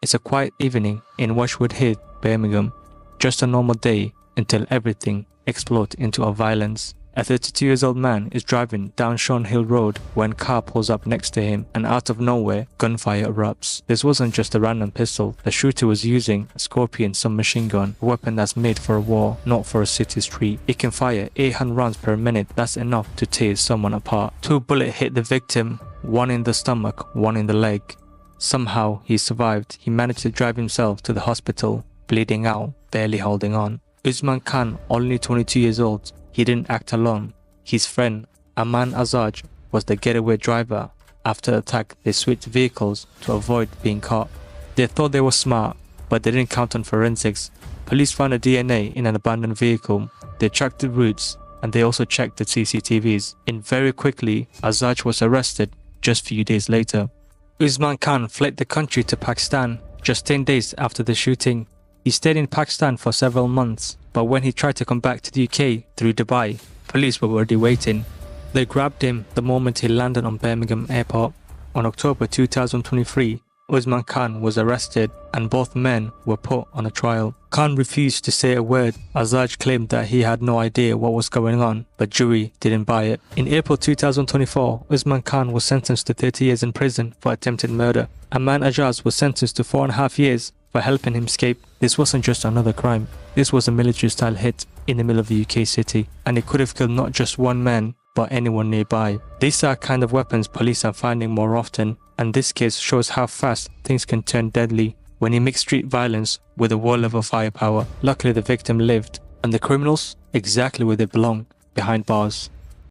It's a quiet evening in Washwood Heath, Birmingham. Just a normal day until everything explodes into a violence. A 32-year-old man is driving down Sean Hill Road when a car pulls up next to him, and out of nowhere, gunfire erupts. This wasn't just a random pistol. The shooter was using a Scorpion submachine gun, a weapon that's made for a war, not for a city street. It can fire 800 rounds per minute. That's enough to tear someone apart. 2 bullets hit the victim, one in the stomach, one in the leg. Somehow, he survived. He managed to drive himself to the hospital, bleeding out, barely holding on. Usman Khan, only 22 years old. He didn't act alone. His friend, Aman Azaj, was the getaway driver. After the attack, they switched vehicles to avoid being caught. They thought they were smart, but they didn't count on forensics. Police found a DNA in an abandoned vehicle. They tracked the routes, and they also checked the CCTVs. And very quickly, Azaj was arrested just a few days later. Usman Khan fled the country to Pakistan just 10 days after the shooting. He stayed in Pakistan for several months, but when he tried to come back to the UK through Dubai, police were already waiting. They grabbed him the moment he landed on Birmingham Airport. On October 2023, Usman Khan was arrested and both men were put on a trial. Khan refused to say a word. Azaj claimed that he had no idea what was going on, but jury didn't buy it. In April 2024, Usman Khan was sentenced to 30 years in prison for attempted murder. Aman Azaj was sentenced to 4.5 years for helping him escape. This wasn't just another crime. This was a military-style hit in the middle of the UK city, and it could have killed not just one man, but anyone nearby. These are kind of weapons police are finding more often, and this case shows how fast things can turn deadly when you mix street violence with a war-level firepower. Luckily, the victim lived, and the criminals exactly where they belong, behind bars.